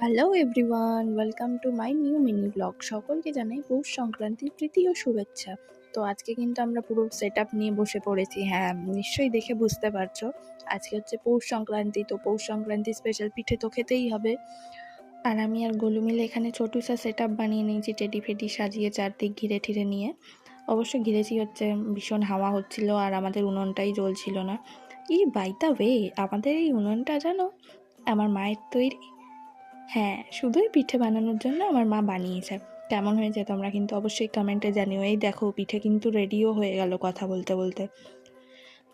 Hello everyone, welcome to my new mini blog. সকলকে জানাই পৌষ সংক্রান্তির প্রীতি ও শুভেচ্ছা। তো আজকে কিন্তু আমরা পুরো সেট আপ নিয়ে বসে পড়েছি। হ্যাঁ, নিশ্চয়ই দেখে বুঝতে পারছো আজকে হচ্ছে পৌষ সংক্রান্তি। তো পৌষ সংক্রান্তি স্পেশাল পিঠে তো খেতেই হবে। আর আমি আর গোলু মিলে এখানে ছোটুসা সেট আপ বানিয়ে নিয়েছি, টেডি ফেডি সাজিয়ে চারদিক ঘিরে ঠিরে নিয়ে। অবশ্য ঘিরেছি হচ্ছে ভীষণ হাওয়া হচ্ছিল আর আমাদের উনুনটাই জ্বলছিল না। বাই দ্য ওয়ে, আমাদের এই উনুনটা জানো আমার মায়ের তৈরি। হ্যাঁ, শুধুই পিঠে বানানোর জন্য আমার মা বানিয়েছে। কেমন হয়েছে তোমরা কিন্তু অবশ্যই কমেন্টে জানিও। এই দেখো পিঠে কিন্তু রেডিও হয়ে গেল কথা বলতে বলতে।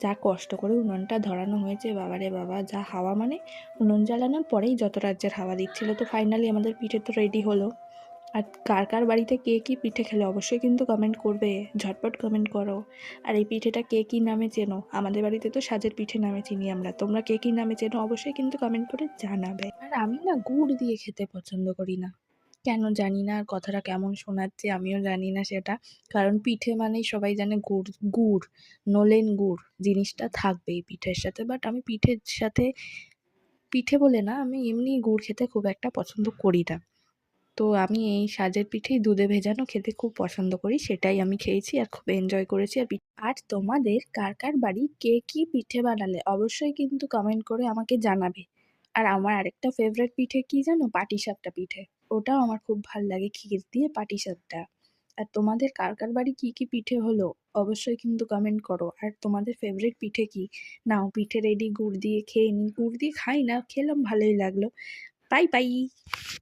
যা কষ্ট করে উনুনটা ধরানো হয়েছে, বাবারে বাবা, যা হাওয়া, মানে উনুন জ্বালানোর পরেই যত রাজ্যের হাওয়া দিচ্ছিল। তো ফাইনালি আমাদের পিঠে তো রেডি হলো। আর কার কার বাড়িতে কে কী পিঠে খেলে অবশ্যই কিন্তু কমেন্ট করবে, ঝটপট কমেন্ট করো। আর এই পিঠেটা কে কী নামে চেনো? আমাদের বাড়িতে তো সাজের পিঠে নামে চিনি আমরা। তোমরা কে কী নামে চেনো অবশ্যই কিন্তু কমেন্ট করে জানাবে। আর আমি না গুড় দিয়ে খেতে পছন্দ করি না, কেন জানি না। আর কথাটা কেমন শোনাচ্ছে আমিও জানি না সেটা। কারণ পিঠে মানেই সবাই জানে গুড়, গুড়, নলেন গুড় জিনিসটা থাকবেই পিঠের সাথে। বাট আমি পিঠের সাথে, পিঠে বলে না, আমি এমনি গুড় খেতে খুব একটা পছন্দ করি না। তো আমি এই সাজের পিঠেই দুধে ভেজানো খেতে খুব পছন্দ করি, সেটাই আমি খেয়েছি আর খুব এনজয় করেছি। আর তোমাদের কার কার বাড়ি কে কী পিঠে বানালে অবশ্যই কিন্তু কমেন্ট করে আমাকে জানাবে। আর আমার আরেকটা ফেভারিট পিঠে কি জানো? পাটিসাপটা পিঠে। ওটাও আমার খুব ভাল লাগে, ক্ষীর দিয়ে পাটিসাপটা। আর তোমাদের কার কার বাড়ি কি কি পিঠে হলো অবশ্যই কিন্তু কমেন্ট করো। আর তোমাদের ফেভারিট পিঠে কি? নাও পিঠে রেডি, গুড় দিয়ে খেয়ে নি। গুড় দিয়ে খাই না, খেলাম, ভালোই লাগলো। Bye bye.